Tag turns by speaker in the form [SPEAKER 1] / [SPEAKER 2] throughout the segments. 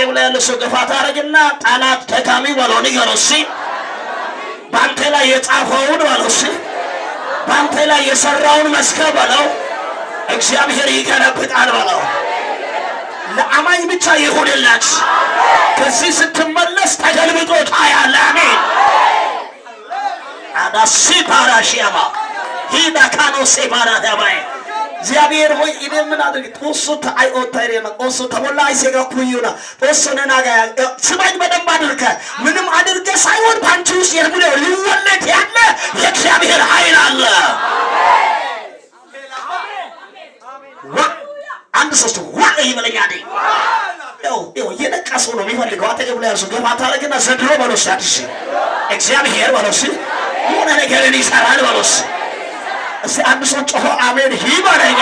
[SPEAKER 1] አጠገብ ላይ ያለው ሰው ገፋ ታረግና ጠላት ደካሚ ወሎኒ ገሮሲ ባንተ ላይ የጻፈውን ወሎሲ ባንተ ላይ የሰራውን መስከብ በለው እግዚአብሔር ይገለብጣል በለው። ለአማኝ ብቻ ይሁንለት። ከዚህ ስትመለስ ተገልብጦ ታያለ። አሜን። አዳሲ ፓራሺያማ ሂዳ ካኖ ሴባራዳባይ እግዚአብሔር ሆይ እኔ ምን አድርግ ጦሱ አይኦታይሬና ጦሱ ተሞላ አይሴጋ ኩዩና ጦሱ ነናጋ ስማኝ በደንብ አድርገ ምንም አድርገ ሳይሆን ባንቺ ውስጥ የሙለው ሊወለድ ያለ የእግዚአብሔር ኃይል አለ። አንድ ሶስት ዋይ ይመለኛል ያው የነቃሱ ነው የሚፈልገው። አጠገብ ላይ ያሱ ገባ ታረግና ዘድሮ በሎስ አዲስ እግዚአብሔር በሎስ የሆነ ነገርን ይሰራል በሎስ እስቲ አንድ ሰው ጮሆ አሜን ይበለኛ።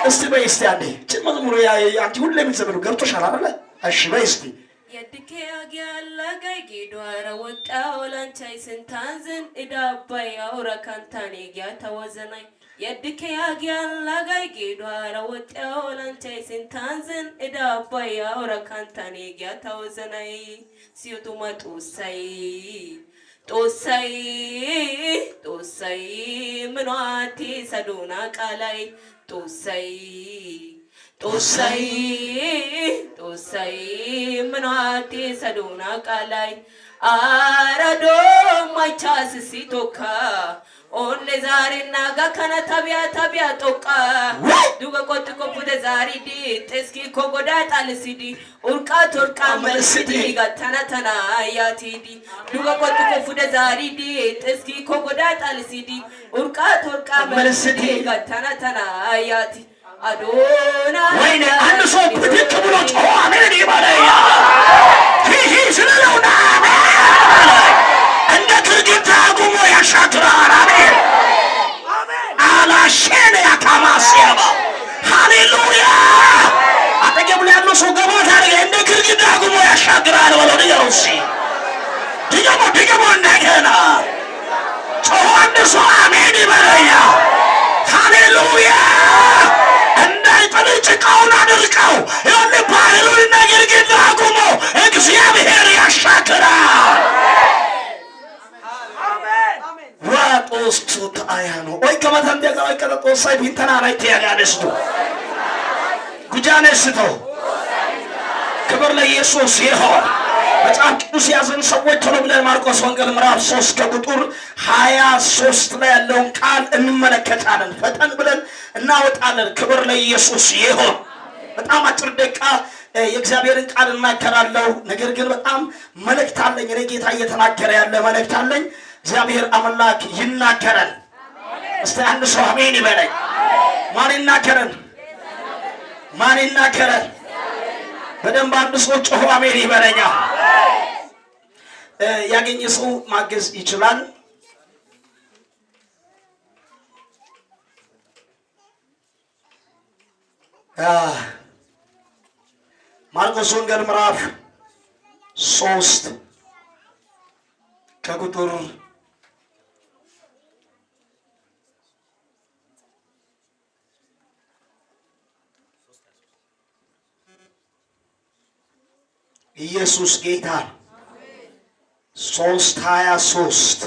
[SPEAKER 1] እስቲ በይ እስቲ አንዴ መዝሙሩ አንቺ ሁሌ የምትዘምሩ ገብቶሻል አይደለ? እሺ በይ እስቲ
[SPEAKER 2] የድኬ ያገለ ጋይጌ ዶራ ወጣው ላንቻይ ስንታንዝን እዳባይ አውራ ካንታኔ ያ ተወዘናይ የድኬ ያገለ ጋይጌ ዶራ ወጣው ላንቻይ ስንታንዝን እዳባይ አውራ ካንታኔ ያ ተወዘናይ ሲዩቱ ማጡሳይ ጦሳይ ጦሳይ ምኗቲ ሰዶና ቃላይ ጦሳይ ጦሳይ ጦሳይ ምኗቲ ሰዶና ቃላይ አራዶ ማቻስ ሲቶካ ኦኔ ዛሬና ጋከና ታቢያ ጦቃ ዱጋ ቆጥ ቆፑደ ዛሪ ዲ ጥስኪ ኮጎዳ ጣልሲዲ ኡርቃ ቶርቃ መልሲዲ ጋተና ያቲዲ ዱጋ ቆጥ ቆፑደ ዛሪ ዲ ጥስኪ ኮጎዳ ጣልሲዲ ኡርቃ ቶርቃ መልሲዲ ጋተና ያቲ አዶና
[SPEAKER 1] ወይኔ አንድ ሰው ብድቅ ብሎ ጮኸ አሜን ይበለኛ። ሂ ስለለውና እንደ ግድግዳ ቆሞ ያሻግራል። አሜን አላሸነ ያካማሲያባ ሃሌሉያ። አጠገብ ላይ ያለው ሰው ገባ ታዲያ እንደ ግድግዳ ቆሞ ያሻግራል ወለደ ያውሲ ድገሞ እንደገና ጮኸ አንድ ሰው አሜን ይበለኛ። ሃሌሉያ ጭቃውን አድርቀው ይሁን ባህሉን ግድግዳ አቁሞ እግዚአብሔር ያሻግራል። ዋጦስቱ ታያኖ ወይ ከመተን ደጋ ወይ ከጦሳይ ቢንተና ላይ ተያጋለስቱ ጉጃነስቶ ክብር ለኢየሱስ ይሁን። በጣም ቅዱስ ያዘን ሰዎች ቶሎ ብለን ማርቆስ ወንጌል ምዕራፍ 3 ከቁጥር 23 ላይ ያለውን ቃል እንመለከታለን። ፈጠን ብለን እናወጣለን። ክብር ለኢየሱስ ይሁን። በጣም አጭር ደቂቃ የእግዚአብሔርን ቃል እናገራለሁ። ነገር ግን በጣም መልእክት አለኝ። እኔ ጌታ እየተናገረ ያለ መልእክት አለኝ። እግዚአብሔር አምላክ ይናገራል። እስቲ አንድ ሰው አሜን ይበለኝ። ማን ይናገራል? ማን ይናገራል? በደንብ አንድ ሰው ጮሆ አሜን ይበለኛ። ያገኘ ሰው ማገዝ ይችላል። ማርቆስ ወንጌል ምዕራፍ 3 ከቁጥር ኢየሱስ ጌታ 3:23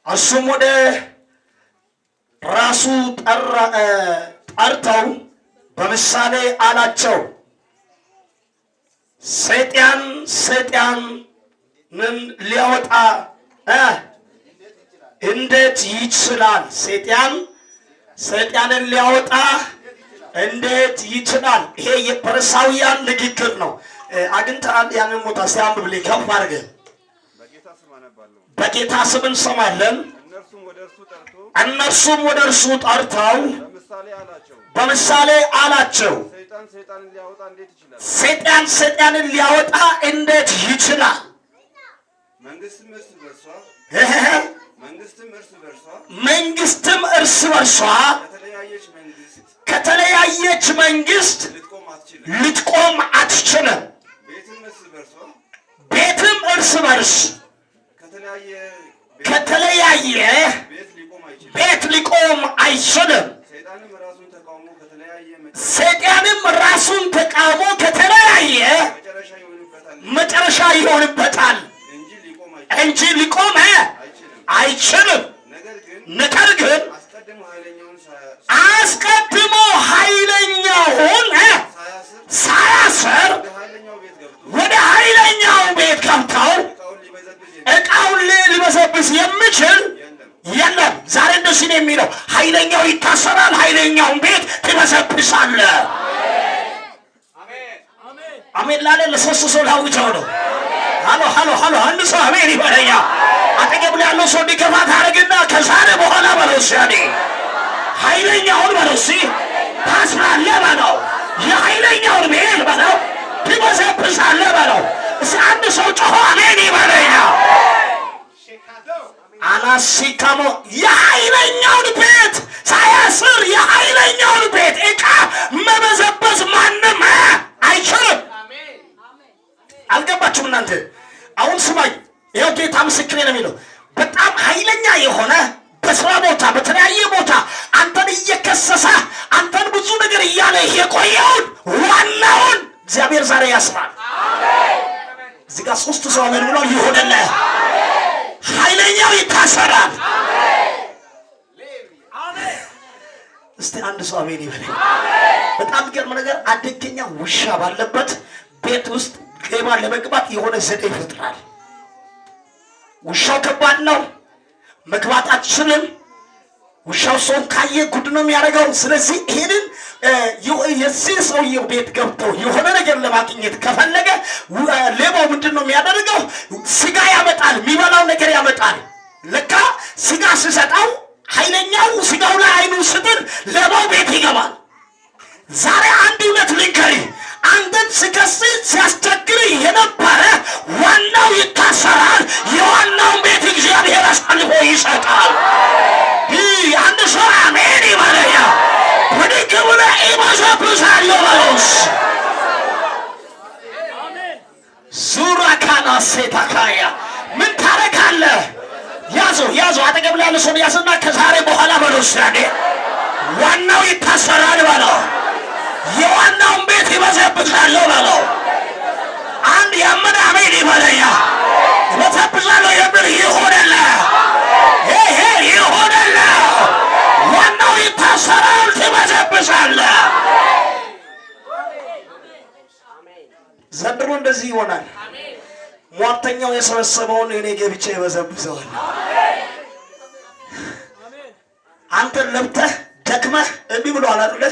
[SPEAKER 1] እሱም ወደ ራሱ ጠርተው በምሳሌ አላቸው፣ ሰይጣንን ሊያወጣ እንዴት ይችላል? ሰይጣንን ሊያወጣ እንዴት ይችላል? ይሄ የፈሪሳውያን ንግግር ነው። አግኝተሃል? ያንን ቦታ ሲያምብልኝ ከፍ አድርገህ በጌታ ስም እንሰማለን። እነርሱም ወደ እርሱ ጠርተው በምሳሌ አላቸው፣ ሰይጣንን ሊያወጣ እንዴት ይችላል? መንግስትም እርስ በርሷ ከተለያየች መንግስት ልትቆም አትችልም። ቤትም እርስ በርስ ከተለያየ ቤት ሊቆም አይችልም። ሰይጣን ይሆንበታል እንጂ ሊቆም አይችልም። ነገር ግን አስቀድሞ ኃይለኛውን ሳያስር ወደ ኃይለኛው ቤት ገብተው ዕቃውን ሊበሰብስ የሚችል የለም። ዛሬ እንደዚህ ነው የሚለው፣ ኃይለኛው ይታሰራል፣ ኃይለኛውን ቤት ትበሰብሳለህ። አሜን ላለ ለሶስት ሰው ላውጀው ነው። ሃሎ ሃሎ ሃሎ አንድ ሰው አሜን ይበለኛ። አጠገብ ላይ ያለው ሰው እንዲገባ ታደርግና ከዛሬ በኋላ በለው እስኪ ኃይለኛውን በለው እስኪ ታስራለህ በለው፣ የኃይለኛውን ቤት በለው ትበሰብሳለህ በለው። እስኪ አንድ ሰው ጮሆ አሜን ይበለኛ። አናሲካሞ የኃይለኛውን ቤት ሳያስር የኃይለኛውን ቤት ዕቃ መበዘበዝ ማንም አይችልም። አልገባችሁም እናንተ? አሁን ስማኝ፣ ይኸው ጌታ ምስክሬ ነው የሚለው በጣም ኃይለኛ የሆነ በስራ ቦታ በተለያየ ቦታ አንተን እየከሰሰ አንተን ብዙ ነገር እያለ የቆየውን ዋናውን እግዚአብሔር ዛሬ ያስራል። እዚህ ጋር ሶስት ሰው አሜን ብሏል። ይሆንልህ። ኃይለኛው ይታሰራል። እስቲ አንድ ሰው አሜን ይበል። በጣም ገርም ነገር፣ አደገኛ ውሻ ባለበት ቤት ውስጥ ገባ ለመግባት የሆነ ዘዴ ይፈጥራል። ውሻው ከባድ ነው፣ መግባት አትችልም። ውሻው ሰውን ካየ ጉድ ነው የሚያደርገው። ስለዚህ ይሄንን የዚህ ሰውየው ቤት ገብተው የሆነ ነገር ለማግኘት ከፈለገ ሌባው ምንድን ነው የሚያደርገው? ስጋ ያመጣል፣ የሚበላው ነገር ያመጣል። ለካ ስጋ ሲሰጠው ኃይለኛው ስጋው ላይ አይኑ ስጥል ሌባው ቤት ይገባል። ዛሬ አንድ እውነት ልንገርህ፣ አንተን ሲከስ ሲያስቸግር የነበረ ዋናው ይታሰራል። የዋናውን ቤት እግዚአብሔር አሳልፎ ይሰጣል። አንድ ሰው አሜን ይበለኛ። ብድግ ብለህ ይበሰብሳለሁ በሎስ ዙራካና ሴታካያ ምን ታረጋለህ? ያዘው አጠገብ ላይ ያለ ሰው ያዝና ከዛሬ በኋላ በሎስ ያኔ ዋናው ይታሰራል በለው፣ የዋናውን ቤት ይበሰብሳለሁ በለው። አንድ ያመነ አሜን ይበለኛ። ይበሰብሳለሁ የሚል ይሆንልህ፣ ይሆንልህ። ዋናው ይታሰራል፣ ትበሰብሳለህ። ዘንድሮ እንደዚህ ይሆናል። ሟርተኛው የሰበሰበውን እኔ ገብቼ ይበዘብዘዋል። አንተን ለብተህ ደክመህ እምቢ ብለዋል አይደለ?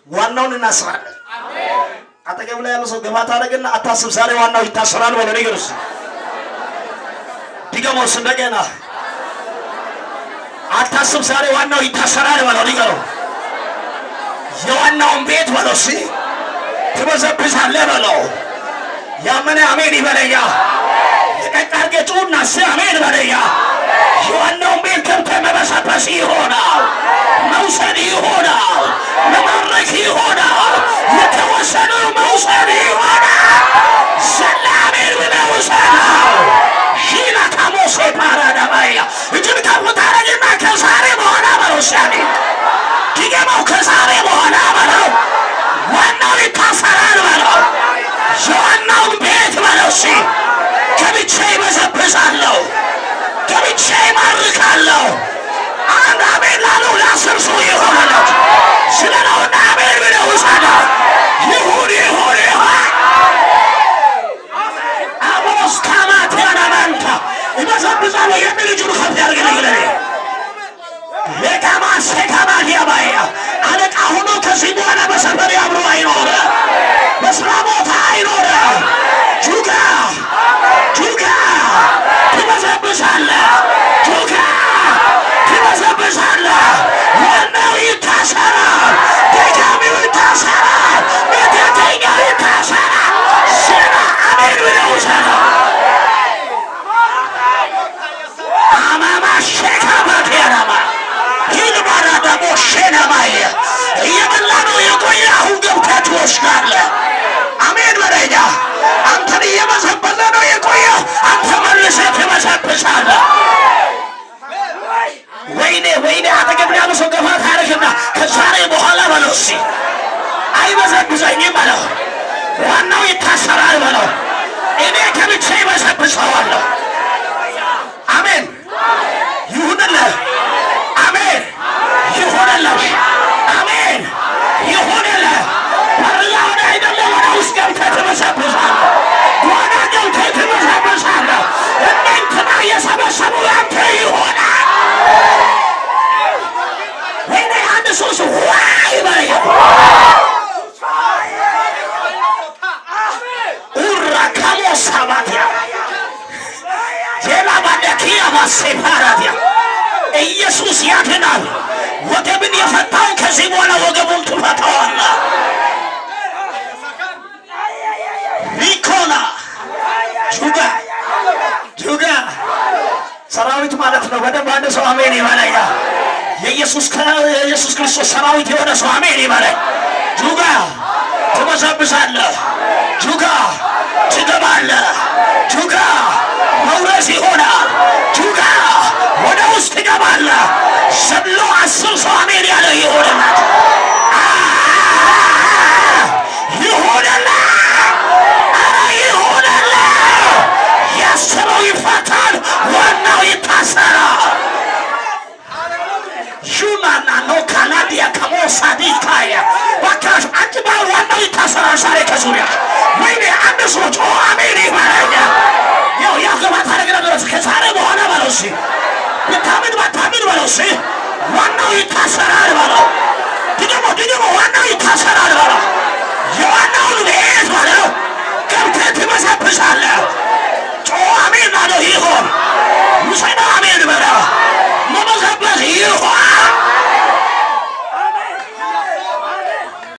[SPEAKER 1] ዋናውን እናስራለን። አጠገብ ላይ ያለው ሰው ገባ ታደርግና አታስብ፣ ዛሬ ዋናው ይታሰራል በለው። ንገሩስ ዲገሞስ እንደገና አታስብ፣ ዛሬ ዋናው ይታሰራል በለው። ንገሩ የዋናውን ቤት በለው እስኪ ትበዘብዛለህ በለው። ያመነ አሜን ይበለኛ። የቀጣርጌ ጩና እስኪ አሜን በለኛ። የዋናውን ቤት ገብተህ መበሰበስ ይሆናል፣ መውሰድ ይሆናል፣ መማረክ ይሆናል፣ የተወሰነው መውሰድ ይሆናል። ዘላ አሜን ብለህ ውሰደው። ሺላ ታሞሴ ፓራዳባያ እጅን ከፍ ታደርግና ከዛሬ በኋላ በለው እስኪ ድገመው፣ ከዛሬ በኋላ በለው ዋናው ይታሰራል በለው። የዋናውን ቤት በለው እስኪ ገብቼ ይበዘብዛለሁ፣ ገብቼ ይማርካለሁ። አንድ አሜን ላለው ለአስር ሰው ይሆናል። ስለነውና አሜን ብለህ ውሰደው። ይሁን ይሁን ይሁን። አቦስ ካማት ያናናንታ ይበዘብዛለሁ የሚል እጁን ከፍ ያድርግልኝ። ለካማስ ከካማት ያባያ አለቃ ሆኖ ከዚህ በኋላ በሰፈር አብሮ አይኖር፣ በስራ ቦታ አይኖር። ጁጋ ትበዘብዛለህ፣ ጁጋ ትበዘብዛለህ። ዋናው ይታሰራል፣ ደጋሚው ይታሰራል፣ መተተኛው ይታሰራል። ስራ አሜን ብለህ ውሰደው። አማማ ሸካባት ያናማ ይልባራ ደግሞ ሸናማየ እየበላ ነው የቆየ አሁን ገብተህ ትወስዳለህ። አሜን በለኛ። አንተን እየበሰበሰ ነው የቆየ አንተ መልሰህ ትበሰብሳለህ። ወይኔ አጠገብ ያለው ሰው ገፋ ታደርግና ከዛሬ በኋላ በለው እስኪ አይበዘብዘኝም በለው፣ ዋናው ይታሰራል በለው። እኔ ከብቻ ይበሰብሰዋለሁ። አሜን ይሁንልህ። አሜን ይሁንልህ። አሜን ይሁንልህ። በርላውን አይደለም ወደ ውስጥ ገብተህ ትበሰብሳለህ። ጓዳ ገብተህ ትበሰብሳለህ። እናንተና የሰበሰቡ ያንተ ይሆናል። ወይኔ አንድ ሶስት ዋይ በያ ኡራካሞ ሳባትያ ጄላባዳኪያ ባሴፓራትያ ኢየሱስ ያድናል። ወገብን የፈታውን ከዚህ በኋላ ወገቡን ትፈታዋለህ። ሪኮና ጁጋ ሰራዊት ማለት ነው። በደንብ አንድ ሰው አሜን ይበለኝ። የኢየሱስ ክርስቶስ ሰራዊት የሆነ ሰው አሜን ይበለኝ። ጁጋ ትበሰብሳለህ። ጁጋ ትገባለህ። ጁጋ መውረስ ይሆናል። ጁጋ ወደ ውስጥ ትገባለህ። ሰብሎ 10 ሰው አሜን ያለ ይሆንላት ይሆንላት። ኧረ ይሆንላት። ያሰረው ይፈታል፣ ዋናው ይታሰራል። ሹማና ነው ካናዲያ ከሞሳዲካያ ባካሽ አንቺ ባል ዋናው ይታሰራል። ዛሬ ከዙሪያ ወይኔ አንድ ሰው ጮኸ አሜን ይበለኝ። ያው ያገባት አረግ ነገሮች ከዛሬ በኋላ በለው እስኪ ብታምን ባታምን በለው እስኪ ዋናው ይታሰራል በለው። ድገሞ ዋናው ይታሰራል በለው። የዋናውን ቤት በለው ገብተህ ትበሰብሳለህ። ጮኸ አሜን አለው ይሆን ውሰደው አሜን በለው። መበሰበስ ይሆን